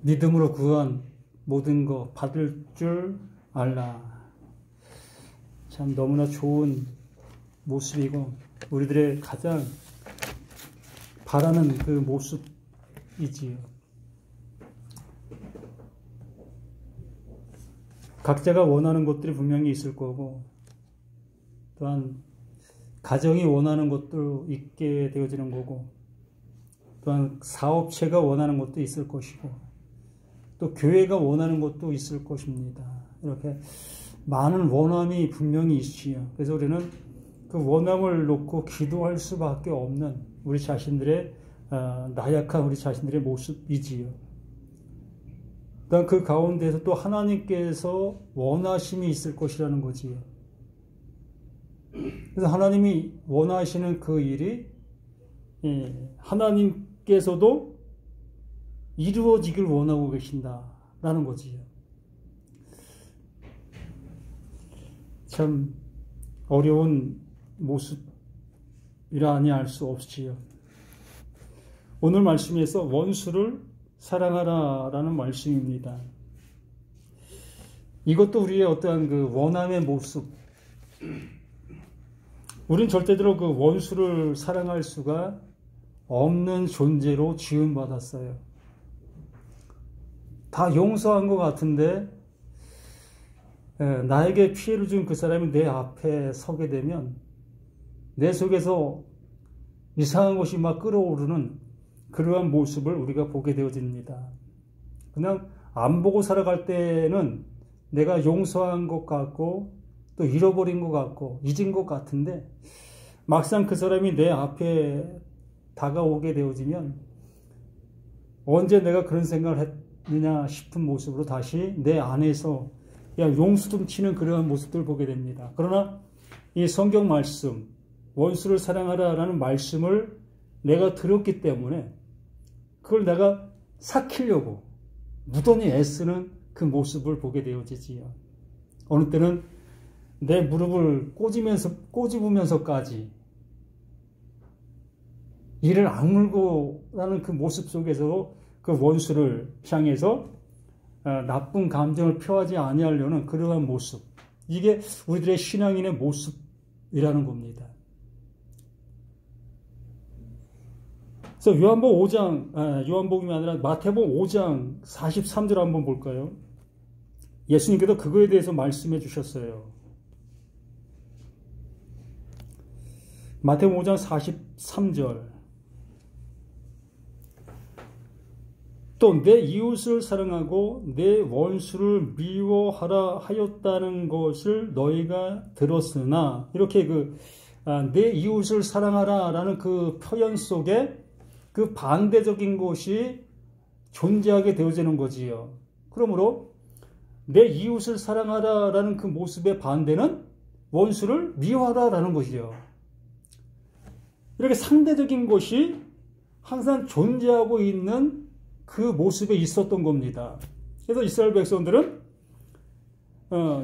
믿음으로 구한 모든 거 받을 줄 알라. 참 너무나 좋은 모습이고 우리들의 가장 바라는 그 모습이지요. 각자가 원하는 것들이 분명히 있을 거고 또한 가정이 원하는 것도 있게 되어지는 거고 또한 사업체가 원하는 것도 있을 것이고 또 교회가 원하는 것도 있을 것입니다. 이렇게 많은 원함이 분명히 있지요. 그래서 우리는 그 원함을 놓고 기도할 수밖에 없는 우리 자신들의 나약한 우리 자신들의 모습이지요. 또한 그 가운데서 또 하나님께서 원하심이 있을 것이라는 거지요. 그래서 하나님이 원하시는 그 일이 하나님께서도 이루어지길 원하고 계신다라는 거지요. 참 어려운 모습이라 아니할 수 없지요. 오늘 말씀에서 원수를 사랑하라라는 말씀입니다. 이것도 우리의 어떠한 그 원함의 모습. 우린 절대로 그 원수를 사랑할 수가 없는 존재로 지음받았어요. 다 용서한 것 같은데 나에게 피해를 준 그 사람이 내 앞에 서게 되면 내 속에서 이상한 것이 막 끓어오르는 그러한 모습을 우리가 보게 되어집니다. 그냥 안 보고 살아갈 때는 내가 용서한 것 같고 또 잃어버린 것 같고 잊은 것 같은데 막상 그 사람이 내 앞에 다가오게 되어지면 언제 내가 그런 생각을 했느냐 싶은 모습으로 다시 내 안에서 용수 좀 치는 그러한 모습들을 보게 됩니다. 그러나 이 성경 말씀 원수를 사랑하라라는 말씀을 내가 들었기 때문에 그걸 내가 삭히려고 무던히 애쓰는 그 모습을 보게 되어지지요. 어느 때는 내 무릎을 꼬집으면서까지 이를 악물고 라는 그 모습 속에서 그 원수를 향해서 나쁜 감정을 표하지 아니하려는 그러한 모습. 이게 우리들의 신앙인의 모습이라는 겁니다. 그래서 요한복음이 아니라 마태복음 5장 43절 한번 볼까요? 예수님께서 그거에 대해서 말씀해 주셨어요. 마태복음 5장 43절. 또 내 이웃을 사랑하고 내 원수를 미워하라 하였다는 것을 너희가 들었으나 이렇게 내 이웃을 사랑하라 라는 그 표현 속에 그 반대적인 것이 존재하게 되어지는 거지요. 그러므로 내 이웃을 사랑하라 라는 그 모습의 반대는 원수를 미워하라 라는 것이죠. 이렇게 상대적인 것이 항상 존재하고 있는 그 모습에 있었던 겁니다. 그래서 이스라엘 백성들은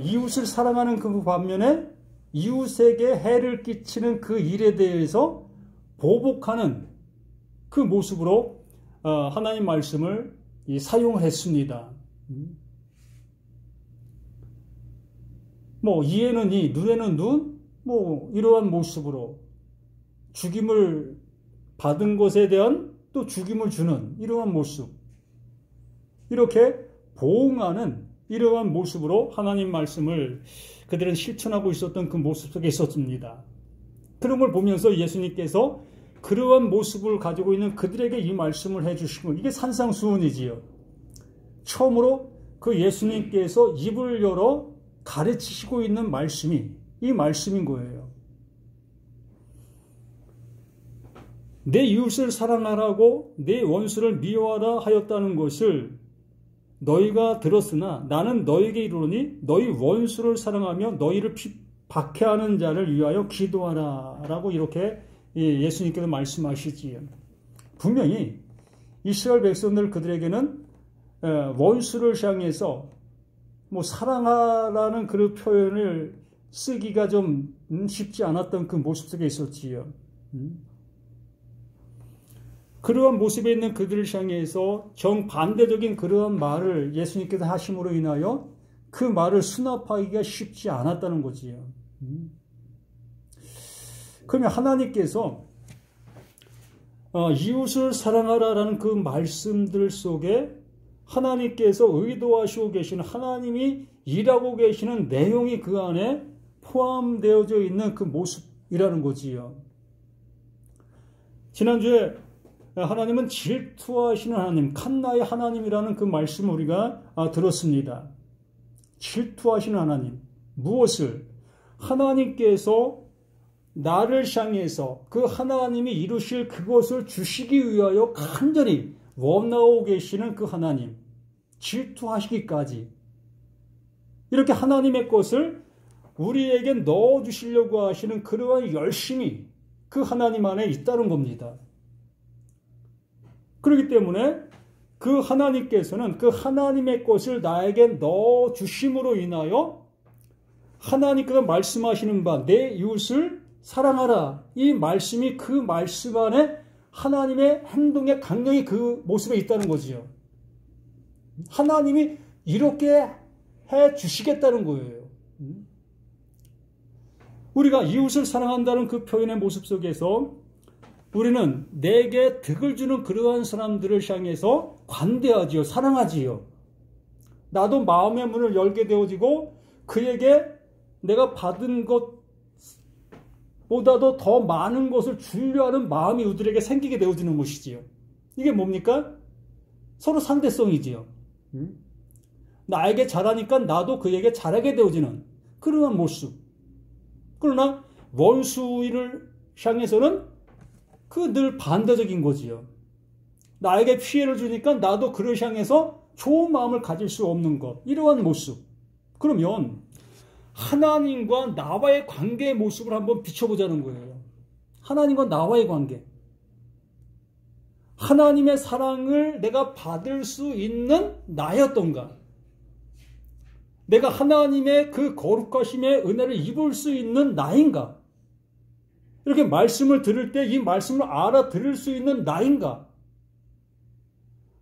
이웃을 사랑하는 그 반면에 이웃에게 해를 끼치는 그 일에 대해서 보복하는 그 모습으로 하나님 말씀을 사용을 했습니다. 이에는 이, 눈에는 눈, 이러한 모습으로 죽임을 받은 것에 대한 또 죽임을 주는 이러한 모습, 이렇게 보응하는 이러한 모습으로 하나님 말씀을 그들은 실천하고 있었던 그 모습 속에 있었습니다. 그런 걸 보면서 예수님께서 그러한 모습을 가지고 있는 그들에게 이 말씀을 해주시고, 이게 산상수훈이지요. 처음으로 그 예수님께서 입을 열어 가르치시고 있는 말씀이 이 말씀인 거예요. 내 이웃을 사랑하라고 내 원수를 미워하라 하였다는 것을 너희가 들었으나 나는 너희에게 이르노니 너희 원수를 사랑하며 너희를 박해하는 자를 위하여 기도하라 라고 이렇게 예수님께서 말씀하시지요. 분명히 이스라엘 백성들 그들에게는 원수를 향해서 사랑하라는 그 표현을 쓰기가 좀 쉽지 않았던 그 모습 속에 있었지요. 그러한 모습에 있는 그들을 향해서 정반대적인 그러한 말을 예수님께서 하심으로 인하여 그 말을 수납하기가 쉽지 않았다는 거지요. 그러면 하나님께서 이웃을 사랑하라라는 그 말씀들 속에 하나님께서 의도하시고 계시는, 하나님이 일하고 계시는 내용이 그 안에 포함되어져 있는 그 모습이라는 거지요. 지난주에 하나님은 질투하시는 하나님, 칸나의 하나님이라는 그 말씀을 우리가 들었습니다. 질투하시는 하나님. 무엇을? 하나님께서 나를 향해서 그 하나님이 이루실 그것을 주시기 위하여 간절히 원하고 계시는 그 하나님. 질투하시기까지. 이렇게 하나님의 것을 우리에게 넣어주시려고 하시는 그러한 열심이 그 하나님 안에 있다는 겁니다. 그렇기 때문에 그 하나님께서는 그 하나님의 것을 나에게 넣어주심으로 인하여 하나님께서 말씀하시는 바 내 이웃을 사랑하라. 이 말씀이 그 말씀 안에 하나님의 행동의 강령이 그 모습에 있다는 거지요. 하나님이 이렇게 해 주시겠다는 거예요. 우리가 이웃을 사랑한다는 그 표현의 모습 속에서 우리는 내게 득을 주는 그러한 사람들을 향해서 관대하지요. 사랑하지요. 나도 마음의 문을 열게 되어지고 그에게 내가 받은 것보다도 더 많은 것을 주려 하는 마음이 우리에게 생기게 되어지는 것이지요. 이게 뭡니까? 서로 상대성이지요. 나에게 잘하니까 나도 그에게 잘하게 되어지는 그러한 모습. 그러나 원수를 향해서는 그 늘 반대적인 거지요. 나에게 피해를 주니까 나도 그를 향해서 좋은 마음을 가질 수 없는 것. 이러한 모습. 그러면 하나님과 나와의 관계의 모습을 한번 비춰보자는 거예요. 하나님과 나와의 관계. 하나님의 사랑을 내가 받을 수 있는 나였던가? 내가 하나님의 그 거룩하심의 은혜를 입을 수 있는 나인가? 이렇게 말씀을 들을 때 이 말씀을 알아들을 수 있는 나인가?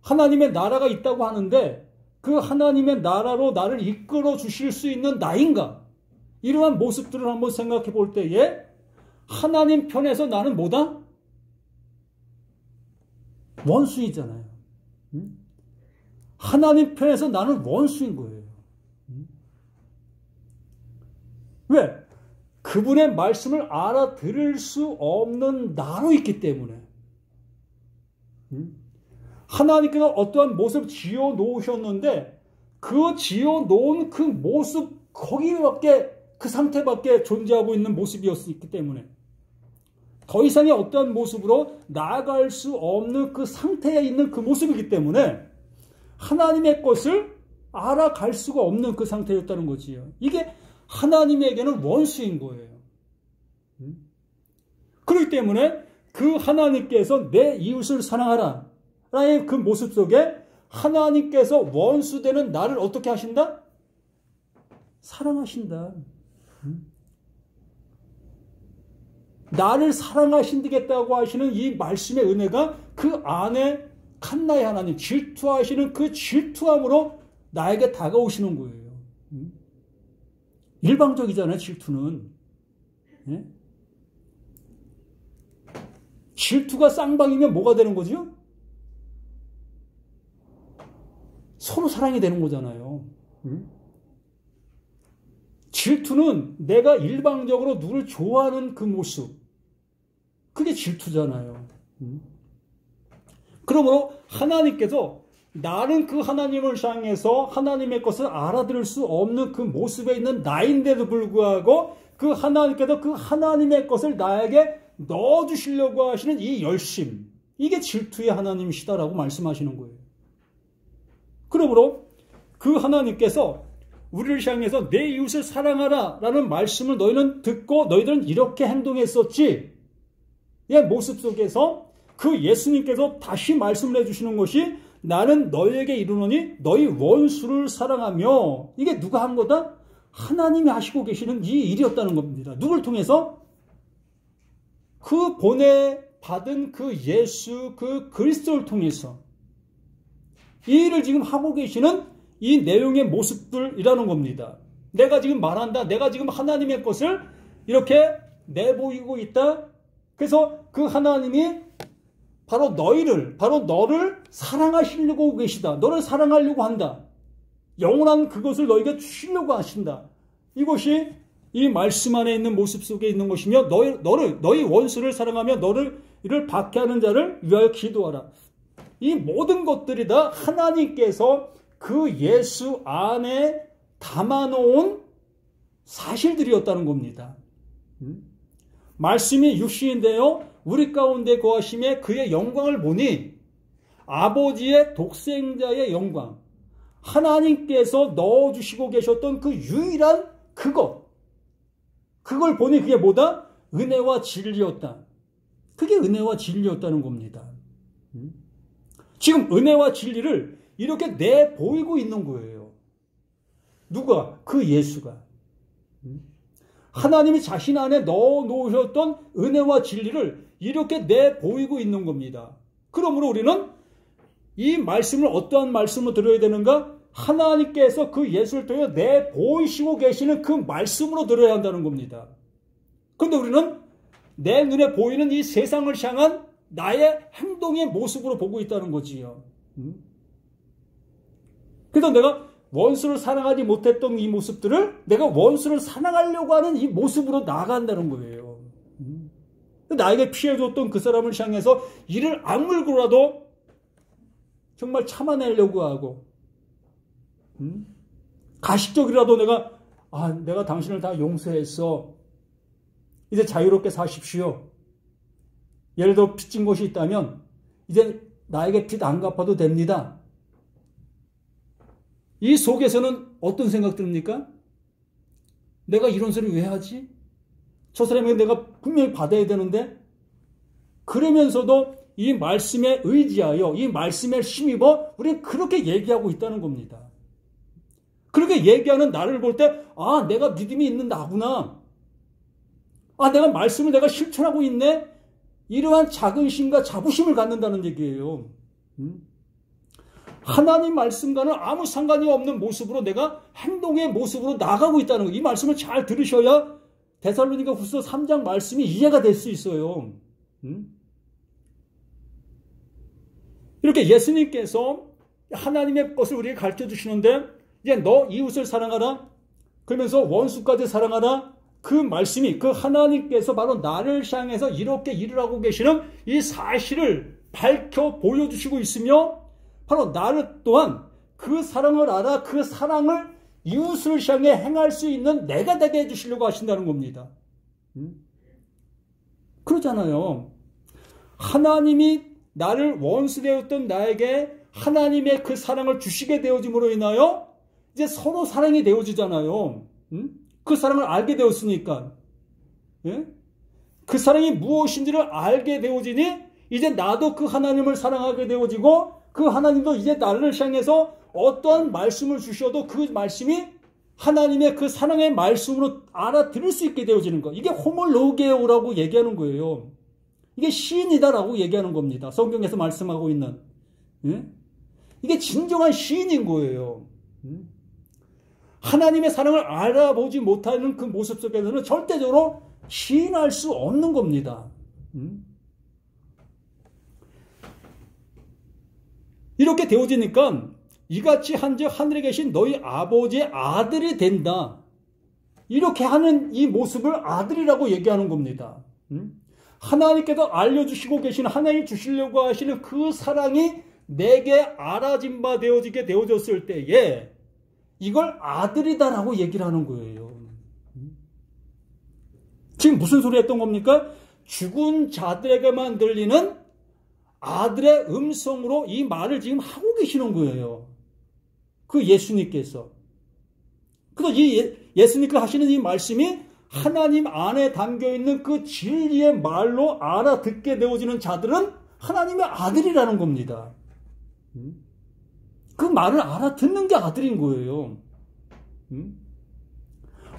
하나님의 나라가 있다고 하는데 그 하나님의 나라로 나를 이끌어 주실 수 있는 나인가? 이러한 모습들을 한번 생각해 볼 때에 하나님 편에서 나는 뭐다? 원수이잖아요. 하나님 편에서 나는 원수인 거예요. 왜? 그분의 말씀을 알아들을 수 없는 나로 있기 때문에. 하나님께서 어떠한 모습 지어 놓으셨는데 그 지어 놓은 그 모습 거기밖에 그 상태밖에 존재하고 있는 모습이었기 때문에 더 이상의 어떠한 모습으로 나아갈 수 없는 그 상태에 있는 그 모습이기 때문에 하나님의 것을 알아갈 수가 없는 그 상태였다는 거지요. 이게 하나님에게는 원수인 거예요. 그렇기 때문에 그 하나님께서 내 이웃을 사랑하라 라의 그 모습 속에 하나님께서 원수되는 나를 어떻게 하신다? 사랑하신다. 나를 사랑하신다고 하시는 이 말씀의 은혜가 그 안에 칸나의 하나님, 질투하시는 그 질투함으로 나에게 다가오시는 거예요. 일방적이잖아요, 질투는. 예? 질투가 쌍방이면 뭐가 되는 거죠? 서로 사랑이 되는 거잖아요. 질투는 내가 일방적으로 누굴 좋아하는 그 모습. 그게 질투잖아요. 그러므로 하나님께서 나는 그 하나님을 향해서 하나님의 것을 알아들을 수 없는 그 모습에 있는 나인데도 불구하고 그 하나님께서 그 하나님의 것을 나에게 넣어주시려고 하시는 이 열심, 이게 질투의 하나님이시다라고 말씀하시는 거예요. 그러므로 그 하나님께서 우리를 향해서 내 이웃을 사랑하라 라는 말씀을 너희는 듣고 너희들은 이렇게 행동했었지. 이 모습 속에서 그 예수님께서 다시 말씀을 해주시는 것이 나는 너희에게 이르노니 너희 원수를 사랑하며, 이게 누가 한 거다? 하나님이 하시고 계시는 이 일이었다는 겁니다. 누굴 통해서? 그 받은 그 예수 그 그리스도를 통해서 이 일을 지금 하고 계시는 이 내용의 모습들이라는 겁니다. 내가 지금 말한다. 내가 지금 하나님의 것을 이렇게 내보이고 있다. 그래서 그 하나님이 바로 너를 사랑하시려고 계시다. 너를 사랑하려고 한다. 영원한 그것을 너에게 주시려고 하신다. 이것이 이 말씀 안에 있는 모습 속에 있는 것이며 너희 원수를 사랑하며 이를 박해하는 자를 위하여 기도하라. 이 모든 것들이 다 하나님께서 그 예수 안에 담아놓은 사실들이었다는 겁니다. 말씀이 육신인데요. 우리 가운데 거하심에 그의 영광을 보니 아버지의 독생자의 영광, 하나님께서 넣어주시고 계셨던 그 유일한 그걸 보니 그게 뭐다? 은혜와 진리였다. 그게 은혜와 진리였다는 겁니다. 지금 은혜와 진리를 이렇게 내보이고 있는 거예요. 누가? 그 예수가. 하나님이 자신 안에 넣어놓으셨던 은혜와 진리를 이렇게 내보이고 있는 겁니다. 그러므로 우리는 이 말씀을 어떠한 말씀으로 들어야 되는가? 하나님께서 그 예수를 통해 내보이시고 계시는 그 말씀으로 들어야 한다는 겁니다. 그런데 우리는 내 눈에 보이는 이 세상을 향한 나의 행동의 모습으로 보고 있다는 거지요. 그래서 내가 원수를 사랑하지 못했던 이 모습들을 내가 원수를 사랑하려고 하는 이 모습으로 나아간다는 거예요. 나에게 피해줬던 그 사람을 향해서 이를 악물고라도 정말 참아내려고 하고, 가식적이라도 내가 당신을 다 용서했어. 이제 자유롭게 사십시오. 예를 들어 빚진 것이 있다면 이제 나에게 빚 안 갚아도 됩니다. 이 속에서는 어떤 생각 듭니까? 내가 이런 소리 왜 하지? 저 사람에게 내가 분명히 받아야 되는데, 그러면서도 이 말씀에 의지하여 이 말씀에 힘입어 우리는 그렇게 얘기하고 있다는 겁니다. 그렇게 얘기하는 나를 볼 때 내가 믿음이 있는 나구나. 내가 말씀을 내가 실천하고 있네. 이러한 자긍심과 자부심을 갖는다는 얘기예요. 하나님 말씀과는 아무 상관이 없는 모습으로 내가 행동의 모습으로 나가고 있다는 거. 이 말씀을 잘 들으셔야 데살로니가 후서 3장 말씀이 이해가 될 수 있어요. 이렇게 예수님께서 하나님의 것을 우리에게 가르쳐 주시는데, 이제 너 이웃을 사랑하라. 그러면서 원수까지 사랑하라. 그 말씀이 그 하나님께서 바로 나를 향해서 이렇게 일을 하고 계시는 이 사실을 밝혀 보여주시고 있으며, 바로 나를 또한 그 사랑을 알아 그 사랑을 이웃을 향해 행할 수 있는 내가 되게 해주시려고 하신다는 겁니다. 그러잖아요. 하나님이 나를 원수 되었던 나에게 하나님의 그 사랑을 주시게 되어짐으로 인하여 이제 서로 사랑이 되어지잖아요. 그 사랑을 알게 되었으니까. 그 사랑이 무엇인지를 알게 되어지니 이제 나도 그 하나님을 사랑하게 되어지고, 그 하나님도 이제 나를 향해서 어떠한 말씀을 주셔도 그 말씀이 하나님의 그 사랑의 말씀으로 알아들을 수 있게 되어지는 것. 이게 호몰로게오라고 얘기하는 거예요. 이게 시인이다라고 얘기하는 겁니다. 성경에서 말씀하고 있는. 이게 진정한 시인인 거예요. 하나님의 사랑을 알아보지 못하는 그 모습 속에서는 절대적으로 시인할 수 없는 겁니다. 이렇게 되어지니까 이같이 한즉 하늘에 계신 너희 아버지의 아들이 된다. 이렇게 하는 이 모습을 아들이라고 얘기하는 겁니다. 하나님께서 알려주시고 계신, 하나님이 주시려고 하시는 그 사랑이 내게 알아진 바 되어지게 되어졌을 때에 이걸 아들이다라고 얘기를 하는 거예요. 지금 무슨 소리 했던 겁니까? 죽은 자들에게만 들리는 아들의 음성으로 이 말을 지금 하고 계시는 거예요. 그 예수님께서. 그래서 이 예수님께서 하시는 이 말씀이 하나님 안에 담겨있는 그 진리의 말로 알아듣게 되어지는 자들은 하나님의 아들이라는 겁니다. 그 말을 알아듣는 게 아들인 거예요.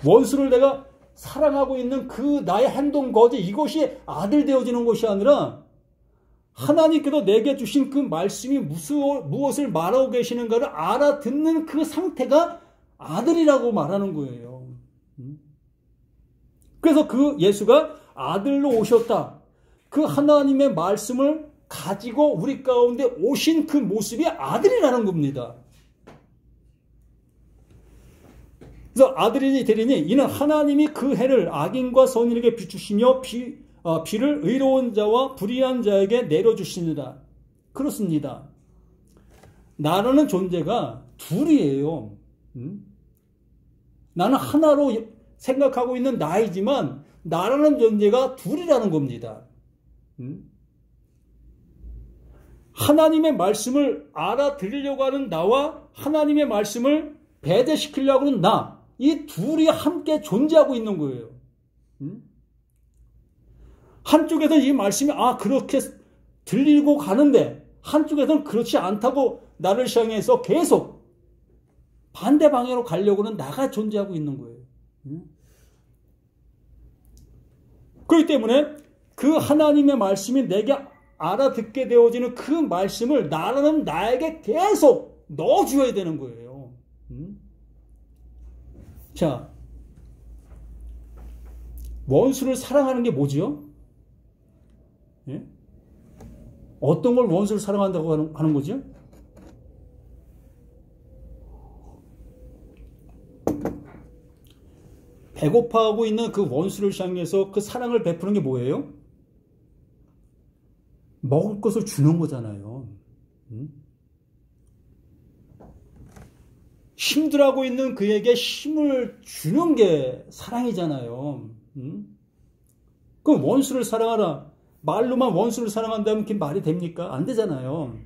원수를 내가 사랑하고 있는 그 나의 행동 거지, 이것이 아들 되어지는 것이 아니라 하나님께서 내게 주신 그 말씀이 무엇을 말하고 계시는가를 알아듣는 그 상태가 아들이라고 말하는 거예요. 그래서 그 예수가 아들로 오셨다. 그 하나님의 말씀을 가지고 우리 가운데 오신 그 모습이 아들이라는 겁니다. 그래서 아들이니 되리니 이는 하나님이 그 해를 악인과 선인에게 비추시며 비를 의로운 자와 불의한 자에게 내려주시느라. 그렇습니다. 나라는 존재가 둘이에요. 나는 하나로 생각하고 있는 나이지만 나라는 존재가 둘이라는 겁니다. 하나님의 말씀을 알아들으려고 하는 나와 하나님의 말씀을 배제시키려고 하는 나, 이 둘이 함께 존재하고 있는 거예요. 한쪽에서 이 말씀이 그렇게 들리고 가는데 한쪽에서는 그렇지 않다고 나를 향해서 계속 반대 방향으로 가려고 하는 나가 존재하고 있는 거예요. 그렇기 때문에 그 하나님의 말씀이 내게 알아듣게 되어지는 그 말씀을 나라는 나에게 계속 넣어줘야 되는 거예요. 자, 원수를 사랑하는 게 뭐지요? 예? 어떤 걸 원수를 사랑한다고 하는 거죠? 배고파하고 있는 그 원수를 향해서 그 사랑을 베푸는 게 뭐예요? 먹을 것을 주는 거잖아요. 힘들어하고 있는 그에게 힘을 주는 게 사랑이잖아요. 그럼 원수를 사랑하라. 말로만 원수를 사랑한다면 그게 말이 됩니까? 안 되잖아요.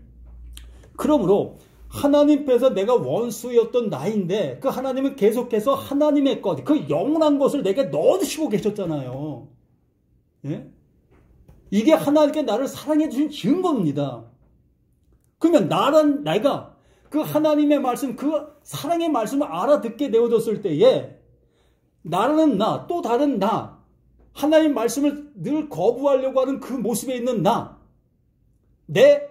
그러므로 하나님께서 내가 원수였던 나인데 그 하나님은 계속해서 하나님의 것, 그 영원한 것을 내게 넣어주시고 계셨잖아요. 예? 이게 하나님께 나를 사랑해 주신 증거입니다. 그러면 내가 그 하나님의 말씀, 그 사랑의 말씀을 알아듣게 되어졌을 때에 나라는 나, 또 다른 나, 하나님의 말씀을 늘 거부하려고 하는 그 모습에 있는 나, 내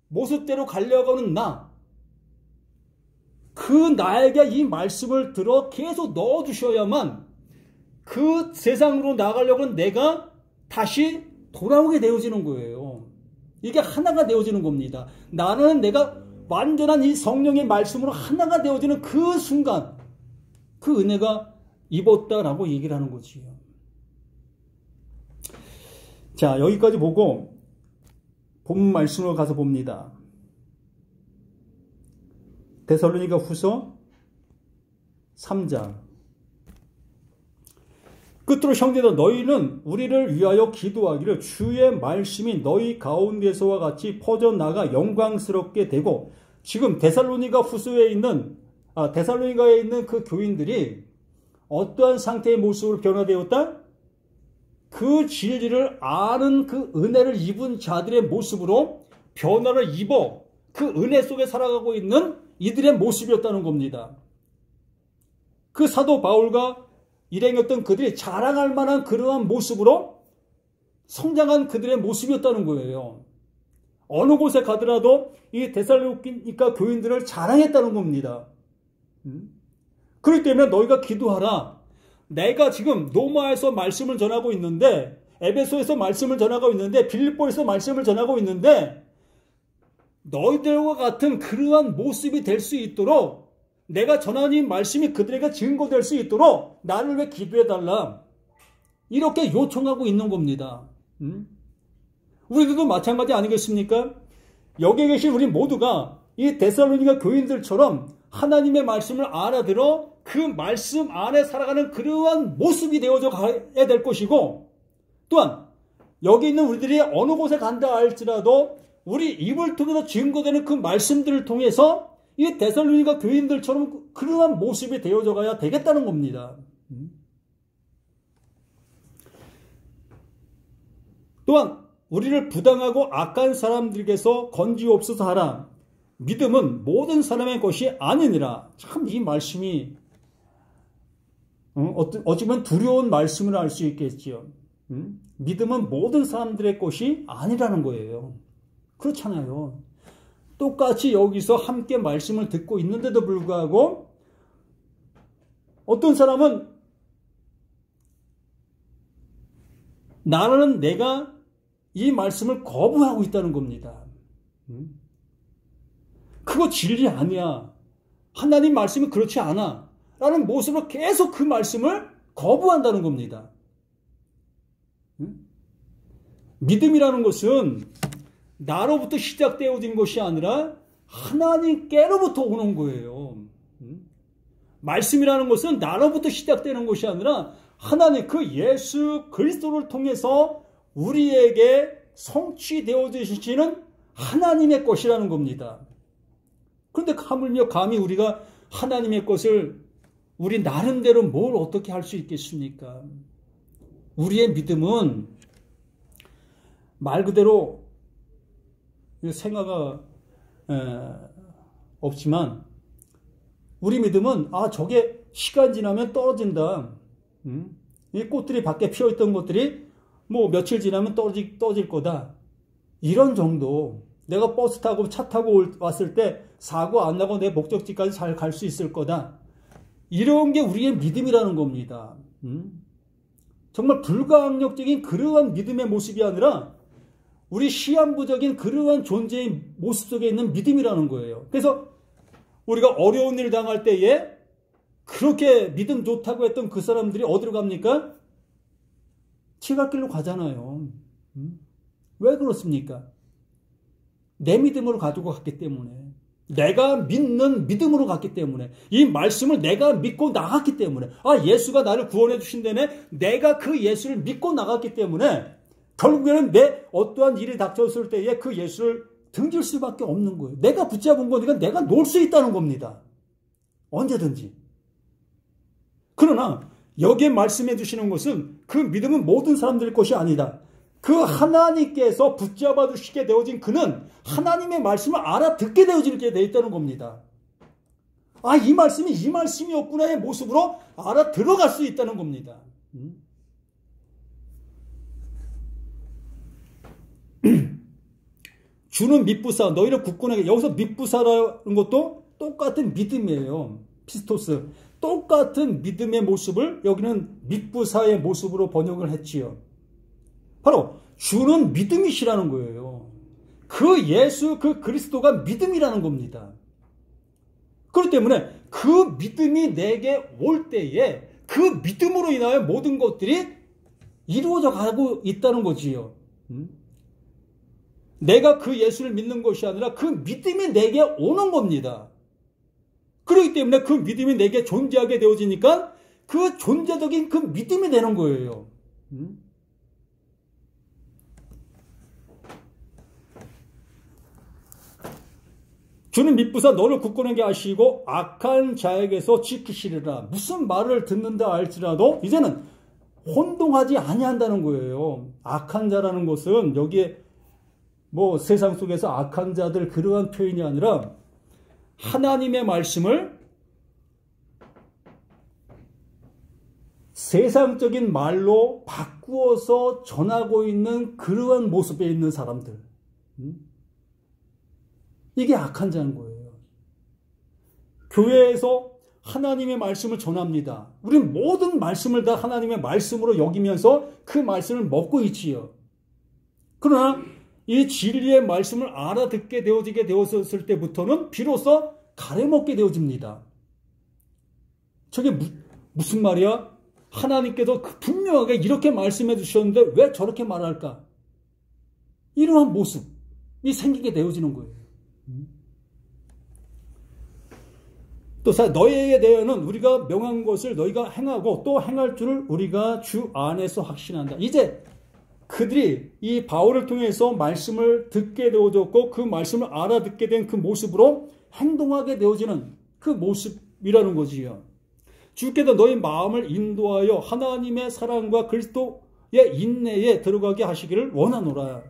모습대로 가려고 하는 나, 그 나에게 이 말씀을 들어 계속 넣어주셔야만 그 세상으로 나가려고 하는 내가 다시 돌아오게 되어지는 거예요. 이게 하나가 되어지는 겁니다. 나는 내가 완전한 이 성령의 말씀으로 하나가 되어지는 그 순간 그 은혜가 입었다라고 얘기를 하는 거지요. 자, 여기까지 보고 본문 말씀으로 가서 봅니다. 데살로니가 후서 3장. 끝으로 형제들, 너희는 우리를 위하여 기도하기를 주의 말씀이 너희 가운데서와 같이 퍼져나가 영광스럽게 되고, 지금 데살로니가 후서에 있는 데살로니가에 있는 그 교인들이 어떠한 상태의 모습으로 변화되었다? 그 진리를 아는 그 은혜를 입은 자들의 모습으로 변화를 입어 그 은혜 속에 살아가고 있는 이들의 모습이었다는 겁니다. 그 사도 바울과 일행이었던 그들이 자랑할 만한 그러한 모습으로 성장한 그들의 모습이었다는 거예요. 어느 곳에 가더라도 이 데살로니가 교인들을 자랑했다는 겁니다. 그렇기 때문에 너희가 기도하라. 내가 지금 로마에서 말씀을 전하고 있는데, 에베소에서 말씀을 전하고 있는데, 빌립보에서 말씀을 전하고 있는데, 너희들과 같은 그러한 모습이 될 수 있도록, 내가 전하는 이 말씀이 그들에게 증거될 수 있도록 나를 왜 기도해달라, 이렇게 요청하고 있는 겁니다. 우리들도 마찬가지 아니겠습니까? 여기에 계신 우리 모두가 이 데살로니가 교인들처럼 하나님의 말씀을 알아들어 그 말씀 안에 살아가는 그러한 모습이 되어져 가야 될 것이고, 또한 여기 있는 우리들이 어느 곳에 간다 할지라도 우리 입을 통해서 증거되는 그 말씀들을 통해서 이 데살로니가 교인들처럼 그러한 모습이 되어져 가야 되겠다는 겁니다. 또한 우리를 부당하고 악한 사람들에게서 건지옵소서 하라. 믿음은 모든 사람의 것이 아니니라. 참 이 말씀이 어찌 보면 두려운 말씀을 알 수 있겠지요. 믿음은 모든 사람들의 것이 아니라는 거예요. 그렇잖아요. 똑같이 여기서 함께 말씀을 듣고 있는데도 불구하고 어떤 사람은 나는 내가 이 말씀을 거부하고 있다는 겁니다. 그거 진리 아니야. 하나님 말씀이 그렇지 않아. 라는 모습으로 계속 그 말씀을 거부한다는 겁니다. 믿음이라는 것은 나로부터 시작되어진 것이 아니라 하나님께로부터 오는 거예요. 말씀이라는 것은 나로부터 시작되는 것이 아니라 하나님 그 예수 그리스도를 통해서 우리에게 성취되어지시는 하나님의 것이라는 겁니다. 그런데 하물며 감히 우리가 하나님의 것을 우리 나름대로 뭘 어떻게 할 수 있겠습니까? 우리의 믿음은 말 그대로 생각가 없지만 우리 믿음은 저게 시간 지나면 떨어진다. 이 꽃들이 밖에 피어있던 것들이 뭐 며칠 지나면 떨어질 거다. 이런 정도. 내가 버스 타고 차 타고 왔을 때 사고 안 나고 내 목적지까지 잘 갈 수 있을 거다. 이런 게 우리의 믿음이라는 겁니다. 정말 불가항력적인 그러한 믿음의 모습이 아니라 우리 시한부적인 그러한 존재의 모습 속에 있는 믿음이라는 거예요. 그래서 우리가 어려운 일 당할 때에 그렇게 믿음 좋다고 했던 그 사람들이 어디로 갑니까? 지갈길로 가잖아요. 왜 그렇습니까? 내 믿음으로 가지고 갔기 때문에. 내가 믿는 믿음으로 갔기 때문에. 이 말씀을 내가 믿고 나갔기 때문에. 예수가 나를 구원해 주신다네. 내가 그 예수를 믿고 나갔기 때문에 결국에는 내 어떠한 일이 닥쳤을 때에 그 예수를 등질 수밖에 없는 거예요. 내가 붙잡은 거니까 내가 놓을 수 있다는 겁니다. 언제든지. 그러나 여기에 말씀해 주시는 것은 그 믿음은 모든 사람들의 것이 아니다. 그 하나님께서 붙잡아 주시게 되어진 그는 하나님의 말씀을 알아듣게 되어지게 되어 있다는 겁니다. 이 말씀이 이 말씀이었구나의 모습으로 알아들어갈 수 있다는 겁니다. 주는 믿부사 너희를 굳건하게. 여기서 믿부사라는 것도 똑같은 믿음이에요. 피스토스. 똑같은 믿음의 모습을 여기는 믿부사의 모습으로 번역을 했지요. 바로 주는 믿음이시라는 거예요. 그 예수 그 그리스도가 믿음이라는 겁니다. 그렇기 때문에 그 믿음이 내게 올 때에 그 믿음으로 인하여 모든 것들이 이루어져 가고 있다는 거지요. 내가 그 예수를 믿는 것이 아니라 그 믿음이 내게 오는 겁니다. 그렇기 때문에 그 믿음이 내게 존재하게 되어지니까 그 존재적인 그 믿음이 되는 거예요. 주는 믿부사 너를 굳건하게 하시고 악한 자에게서 지키시리라. 무슨 말을 듣는다 할지라도 이제는 혼동하지 아니한다는 거예요. 악한 자라는 것은 여기에 뭐 세상 속에서 악한 자들 그러한 표현이 아니라 하나님의 말씀을 세상적인 말로 바꾸어서 전하고 있는 그러한 모습에 있는 사람들. 이게 악한 자인 거예요. 교회에서 하나님의 말씀을 전합니다. 우리는 모든 말씀을 다 하나님의 말씀으로 여기면서 그 말씀을 먹고 있지요. 그러나 이 진리의 말씀을 알아듣게 되어지게 되었을 때부터는 비로소 가려먹게 되어집니다. 저게 무슨 말이야? 하나님께서 분명하게 이렇게 말씀해 주셨는데 왜 저렇게 말할까? 이러한 모습이 생기게 되어지는 거예요. 또 너희에 대해서는 우리가 명한 것을 너희가 행하고 또 행할 줄을 우리가 주 안에서 확신한다. 이제 그들이 이 바울을 통해서 말씀을 듣게 되어졌고 그 말씀을 알아듣게 된 그 모습으로 행동하게 되어지는 그 모습이라는 거지요. 주께서 너희 마음을 인도하여 하나님의 사랑과 그리스도의 인내에 들어가게 하시기를 원하노라.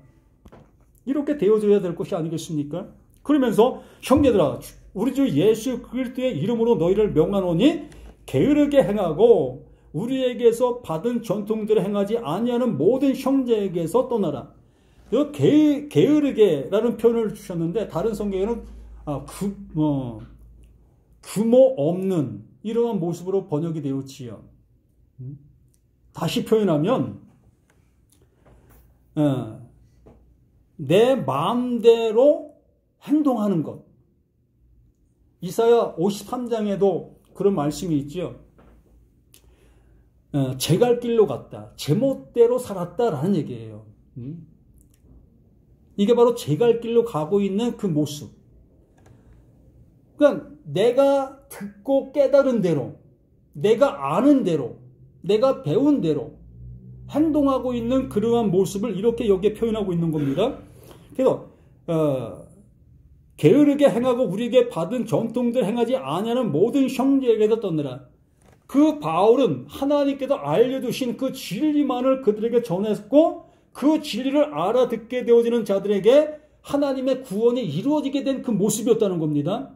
이렇게 되어져야 될 것이 아니겠습니까? 그러면서 형제들아 우리 주 예수 그리스도의 이름으로 너희를 명하노니 게으르게 행하고 우리에게서 받은 전통들을 행하지 아니하는 모든 형제에게서 떠나라. 게으르게라는 표현을 주셨는데 다른 성경에는 규모 없는 이러한 모습으로 번역이 되었지요. 다시 표현하면 내 마음대로 행동하는 것. 이사야 53장에도 그런 말씀이 있죠. 제 갈 길로 갔다. 제멋대로 살았다라는 얘기예요. 이게 바로 제 갈 길로 가고 있는 그 모습. 그러니까 내가 듣고 깨달은 대로, 내가 아는 대로, 내가 배운 대로 행동하고 있는 그러한 모습을 이렇게 여기에 표현하고 있는 겁니다. 그래서 게으르게 행하고 우리에게 받은 전통들 행하지 아니하는 모든 형제에게서 떠나라. 그 바울은 하나님께서 알려주신 그 진리만을 그들에게 전했고 그 진리를 알아듣게 되어지는 자들에게 하나님의 구원이 이루어지게 된 그 모습이었다는 겁니다.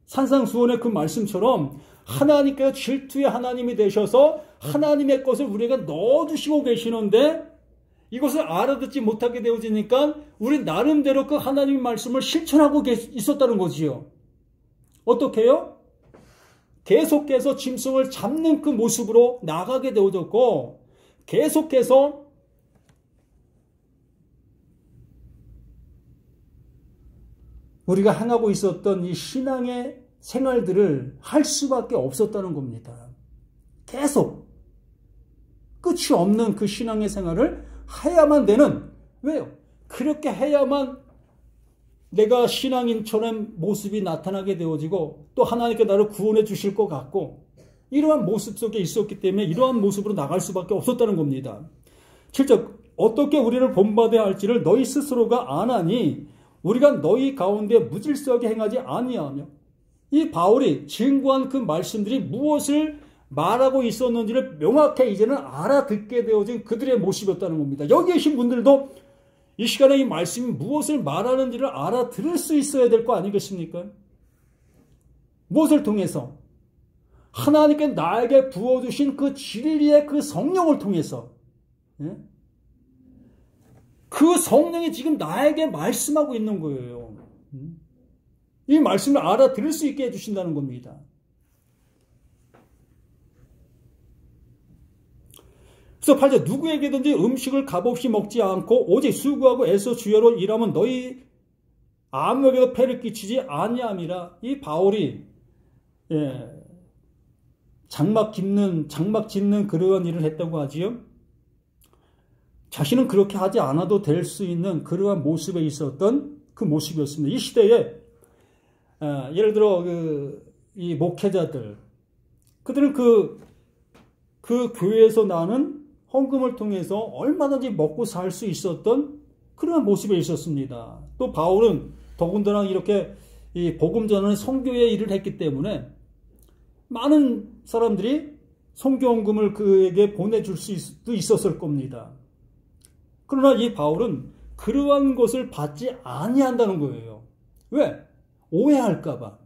산상수훈의 그 말씀처럼 하나님께서 질투의 하나님이 되셔서 하나님의 것을 우리가 넣어주시고 계시는데 이것을 알아듣지 못하게 되어지니까 우리 나름대로 그 하나님의 말씀을 실천하고 있었다는 거지요. 어떻게 해요? 계속해서 짐승을 잡는 그 모습으로 나가게 되어졌고 계속해서 우리가 행하고 있었던 이 신앙의 생활들을 할 수밖에 없었다는 겁니다. 계속 끝이 없는 그 신앙의 생활을 해야만 되는, 왜요? 그렇게 해야만 내가 신앙인처럼 모습이 나타나게 되어지고 또 하나님께 나를 구원해 주실 것 같고 이러한 모습 속에 있었기 때문에 이러한 모습으로 나갈 수밖에 없었다는 겁니다. 7절 어떻게 우리를 본받아야 할지를 너희 스스로가 아나니 우리가 너희 가운데 무질서하게 행하지 아니하며. 이 바울이 증거한 그 말씀들이 무엇을 말하고 있었는지를 명확히 이제는 알아듣게 되어진 그들의 모습이었다는 겁니다. 여기 계신 분들도 이 시간에 이 말씀이 무엇을 말하는지를 알아들을 수 있어야 될 거 아니겠습니까? 무엇을 통해서? 하나님께 나에게 부어주신 그 진리의 그 성령을 통해서. 그 성령이 지금 나에게 말씀하고 있는 거예요. 이 말씀을 알아들을 수 있게 해주신다는 겁니다. 그래서 8절 누구에게든지 음식을 값없이 먹지 않고 오직 수고하고 애써 주여로 일하면 너희 아무에게도 폐를 끼치지 아니함이라. 이 바울이 장막 짓는 그러한 일을 했다고 하지요. 자신은 그렇게 하지 않아도 될 수 있는 그러한 모습에 있었던 그 모습이었습니다. 이 시대에 예를 들어 이 목회자들 그들은 그 교회에서 나는 헌금을 통해서 얼마든지 먹고 살 수 있었던 그러한 모습에 있었습니다. 또 바울은 더군다나 이렇게 이 복음 전하는 선교의 일을 했기 때문에 많은 사람들이 선교 헌금을 그에게 보내줄 수도 있었을 겁니다. 그러나 이 바울은 그러한 것을 받지 아니한다는 거예요. 왜? 오해할까봐.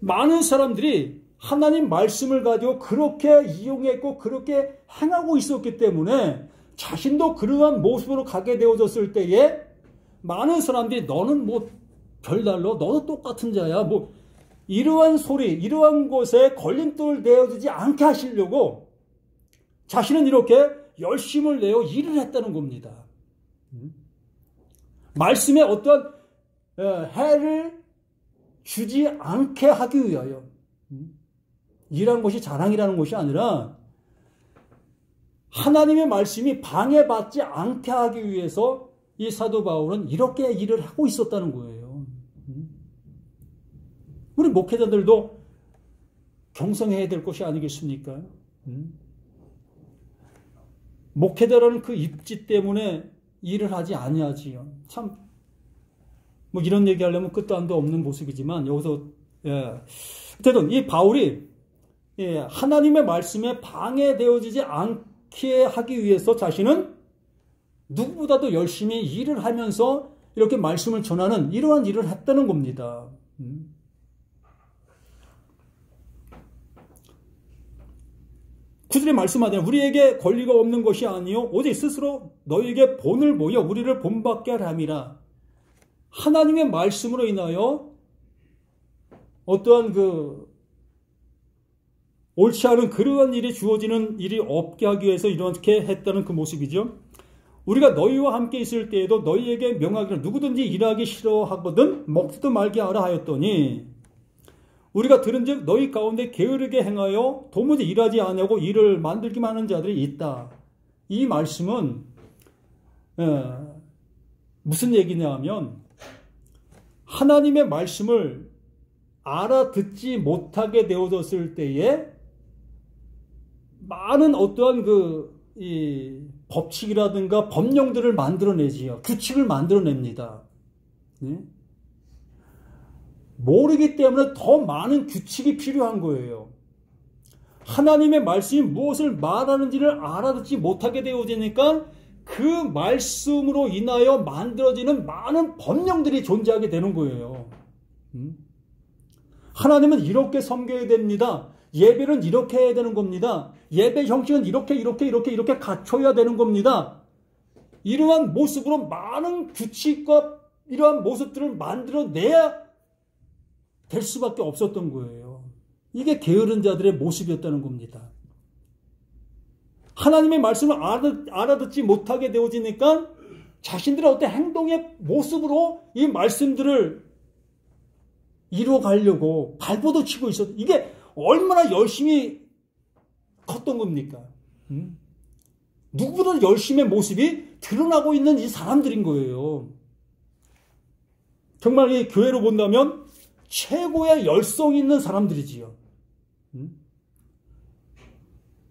많은 사람들이 하나님 말씀을 가지고 그렇게 이용했고 그렇게 행하고 있었기 때문에 자신도 그러한 모습으로 가게 되어졌을 때에 많은 사람들이 너는 뭐 별달러, 너도 똑같은 자야, 뭐 이러한 소리, 이러한 것에 걸림돌을 내어주지 않게 하시려고 자신은 이렇게 열심을 내어 일을 했다는 겁니다. 말씀에 어떤 해를 주지 않게 하기 위하여 일한 것이 자랑이라는 것이 아니라 하나님의 말씀이 방해받지 않게 하기 위해서 이 사도 바울은 이렇게 일을 하고 있었다는 거예요. 우리 목회자들도 경성해야 될 것이 아니겠습니까? 목회자라는 그 입지 때문에 일을 하지 아니하지요. 참, 뭐 이런 얘기하려면 끝도 안도 없는 모습이지만 여기서 어쨌든 이 바울이 하나님의 말씀에 방해되어지지 않게 하기 위해서 자신은 누구보다도 열심히 일을 하면서 이렇게 말씀을 전하는 이러한 일을 했다는 겁니다. 구절에 말씀하잖아요. 우리에게 권리가 없는 것이 아니요 오직 스스로 너희에게 본을 모여 우리를 본받게 하람이라. 하나님의 말씀으로 인하여 어떠한 옳지 않은 그러한 일이 주어지는 일이 없게 하기 위해서 이렇게 했다는 그 모습이죠. 우리가 너희와 함께 있을 때에도 너희에게 명하기를 누구든지 일하기 싫어하거든 먹지도 말게 하라 하였더니 우리가 들은즉 너희 가운데 게으르게 행하여 도무지 일하지 아니하고 일을 만들기만 하는 자들이 있다. 이 말씀은 무슨 얘기냐 하면 하나님의 말씀을 알아듣지 못하게 되어졌을 때에 많은 어떠한 이 법칙이라든가 법령들을 만들어내지요. 규칙을 만들어냅니다. 네? 모르기 때문에 더 많은 규칙이 필요한 거예요. 하나님의 말씀이 무엇을 말하는지를 알아듣지 못하게 되어지니까 그 말씀으로 인하여 만들어지는 많은 법령들이 존재하게 되는 거예요. 하나님은 이렇게 섬겨야 됩니다. 예배는 이렇게 해야 되는 겁니다. 예배 형식은 이렇게 갖춰야 되는 겁니다. 이러한 모습으로 많은 규칙과 이러한 모습들을 만들어내야 될 수밖에 없었던 거예요. 이게 게으른 자들의 모습이었다는 겁니다. 하나님의 말씀을 알아듣지 못하게 되어지니까 자신들의 어떤 행동의 모습으로 이 말씀들을 이루어가려고 발버둥 치고 있었. 이게 얼마나 열심히 컸던 겁니까? 누구보다 열심의 모습이 드러나고 있는 이 사람들인 거예요. 정말 이 교회로 본다면 최고의 열성 있는 사람들이지요.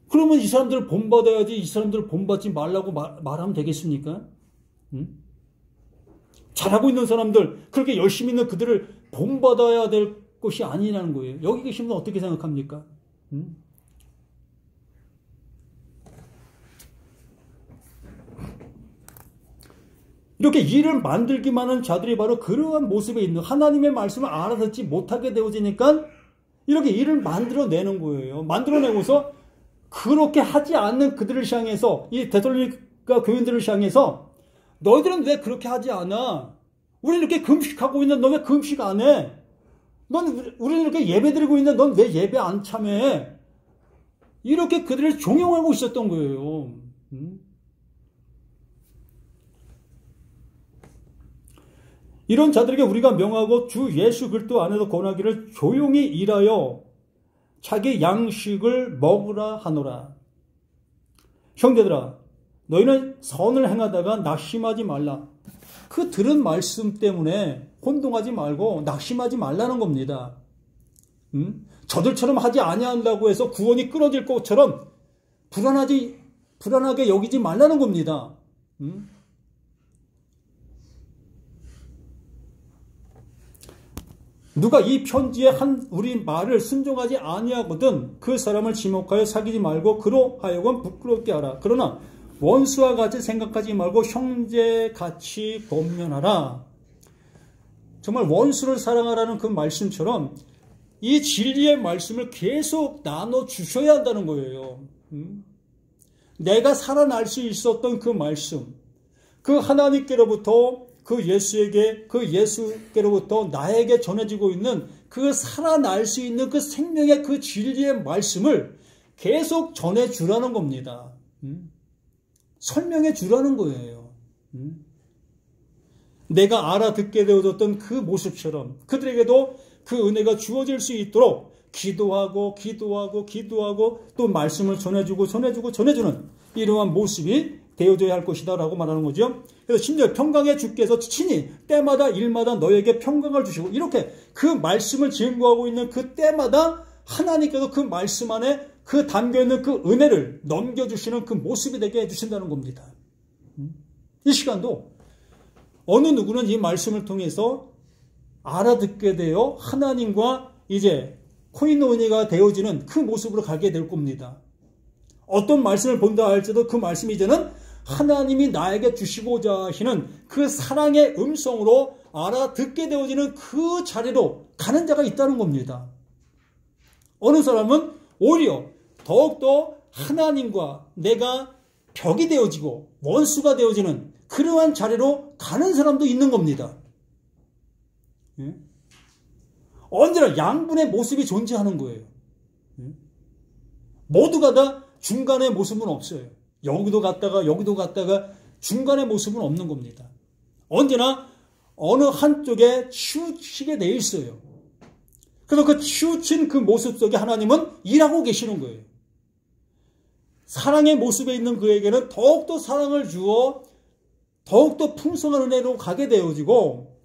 그러면 이 사람들을 본받아야지 이 사람들을 본받지 말라고 말하면 되겠습니까? 잘하고 있는 사람들, 그렇게 열심히 있는 그들을 본받아야 될 것이 아니라는 거예요. 여기 계신 분 어떻게 생각합니까? 이렇게 일을 만들기만 하는 자들이 바로 그러한 모습에 있는 하나님의 말씀을 알아듣지 못하게 되어지니까 이렇게 일을 만들어내는 거예요. 만들어내고서 그렇게 하지 않는 그들을 향해서 이 데살로니가 교인들을 향해서 너희들은 왜 그렇게 하지 않아? 우리는 이렇게 금식하고 있는데 너 왜 금식 안 해? 우리는 이렇게 예배 드리고 있는데 넌 왜 예배 안 참해? 이렇게 그들을 종용하고 있었던 거예요. 이런 자들에게 우리가 명하고 주 예수 그리스도 안에서 권하기를 조용히 일하여 자기 양식을 먹으라 하노라. 형제들아, 너희는 선을 행하다가 낙심하지 말라. 그 들은 말씀 때문에 혼동하지 말고 낙심하지 말라는 겁니다. 저들처럼 하지 아니한다고 해서 구원이 끊어질 것처럼 불안하게 여기지 말라는 겁니다. 누가 이 편지에 한 우리 말을 순종하지 아니하거든 그 사람을 지목하여 사귀지 말고 그로 하여금 부끄럽게 하라. 그러나 원수와 같이 생각하지 말고 형제같이 권면하라. 정말 원수를 사랑하라는 그 말씀처럼 이 진리의 말씀을 계속 나눠주셔야 한다는 거예요. 내가 살아날 수 있었던 그 말씀, 그 하나님께로부터 그 예수께로부터 나에게 전해지고 있는 그 살아날 수 있는 그 생명의 그 진리의 말씀을 계속 전해주라는 겁니다. 설명해 주라는 거예요. 내가 알아듣게 되어졌던 그 모습처럼 그들에게도 그 은혜가 주어질 수 있도록 기도하고 또 말씀을 전해주는 이러한 모습이 되어져야 할 것이다 라고 말하는 거죠. 그래서 심지어 평강의 주께서 친히 때마다 일마다 너에게 평강을 주시고 이렇게 그 말씀을 증거하고 있는 그 때마다 하나님께서 그 말씀 안에 그 담겨있는 그 은혜를 넘겨주시는 그 모습이 되게 해주신다는 겁니다. 이 시간도 어느 누구는 이 말씀을 통해서 알아듣게 되어 하나님과 이제 코이노니가 되어지는 그 모습으로 가게 될 겁니다. 어떤 말씀을 본다 할지라도 그 말씀이 이제는 하나님이 나에게 주시고자 하시는 그 사랑의 음성으로 알아듣게 되어지는 그 자리로 가는 자가 있다는 겁니다. 어느 사람은 오히려 더욱더 하나님과 내가 벽이 되어지고 원수가 되어지는 그러한 자리로 가는 사람도 있는 겁니다. 예? 언제나 양분의 모습이 존재하는 거예요. 예? 모두가 다 중간의 모습은 없어요. 여기도 갔다가 여기도 갔다가 중간의 모습은 없는 겁니다. 언제나 어느 한쪽에 치우치게 돼 있어요. 그래서 그 치우친 그 모습 속에 하나님은 일하고 계시는 거예요. 사랑의 모습에 있는 그에게는 더욱더 사랑을 주어 더욱더 풍성한 은혜로 가게 되어지고,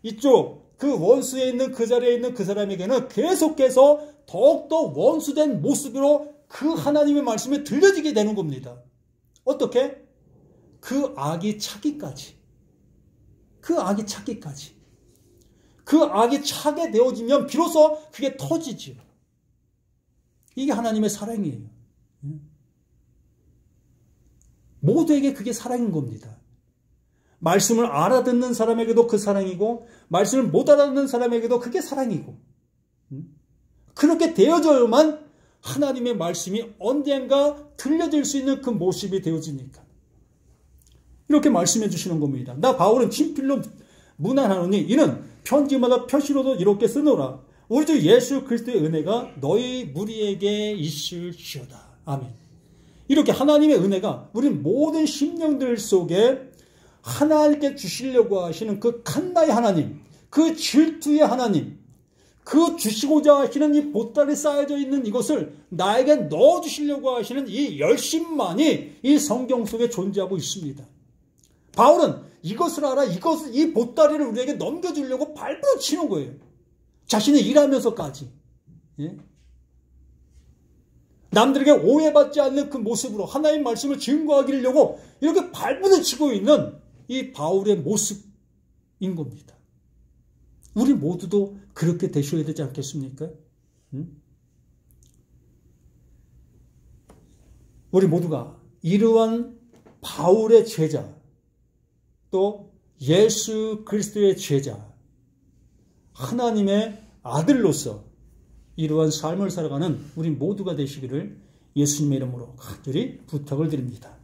이쪽 그 원수에 있는 그 자리에 있는 그 사람에게는 계속해서 더욱더 원수된 모습으로 그 하나님의 말씀이 들려지게 되는 겁니다. 어떻게? 그 악이 차기까지. 그 악이 차기까지. 그 악이 차게 되어지면 비로소 그게 터지죠. 이게 하나님의 사랑이에요. 모두에게 그게 사랑인 겁니다. 말씀을 알아듣는 사람에게도 그 사랑이고, 말씀을 못 알아듣는 사람에게도 그게 사랑이고, 그렇게 되어져야만 하나님의 말씀이 언젠가 들려질 수 있는 그 모습이 되어지니까. 이렇게 말씀해 주시는 겁니다. 나 바울은 친필로 문안하노니 이는 편지마다 표시로도 이렇게 쓰노라. 우리 주 예수 그리스도의 은혜가 너희 무리에게 있을지어다. 아멘. 이렇게 하나님의 은혜가 우리 모든 심령들 속에 하나님께 주시려고 하시는 그 칸나의 하나님, 그 질투의 하나님, 그 주시고자 하시는 이 보따리 쌓여져 있는 이것을 나에게 넣어주시려고 하시는 이 열심만이 이 성경 속에 존재하고 있습니다. 바울은 이것을 알아, 이 보따리를 우리에게 넘겨주려고 발부로 치는 거예요. 자신이 일하면서까지. 예? 남들에게 오해받지 않는 그 모습으로 하나님의 말씀을 증거하기려고 이렇게 발부를 치고 있는 이 바울의 모습인 겁니다. 우리 모두도 그렇게 되셔야 되지 않겠습니까? 우리 모두가 이러한 바울의 제자, 또 예수 그리스도의 제자, 하나님의 아들로서 이러한 삶을 살아가는 우리 모두가 되시기를 예수님의 이름으로 간절히 부탁을 드립니다.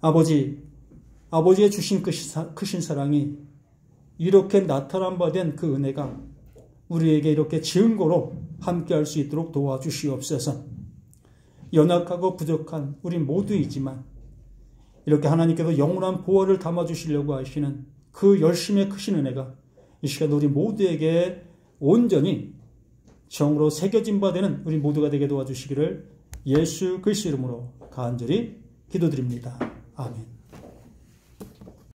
아버지의 주신 크신 사랑이 이렇게 나타난 바 된 그 은혜가 우리에게 이렇게 증거로 함께할 수 있도록 도와주시옵소서. 연약하고 부족한 우리 모두이지만 이렇게 하나님께서 영원한 보화를 담아주시려고 하시는 그 열심의 크신 은혜가 이 시간 우리 모두에게 온전히 정으로 새겨진 바 되는 우리 모두가 되게 도와주시기를 예수 그리스도 이름으로 간절히 기도드립니다. 아멘.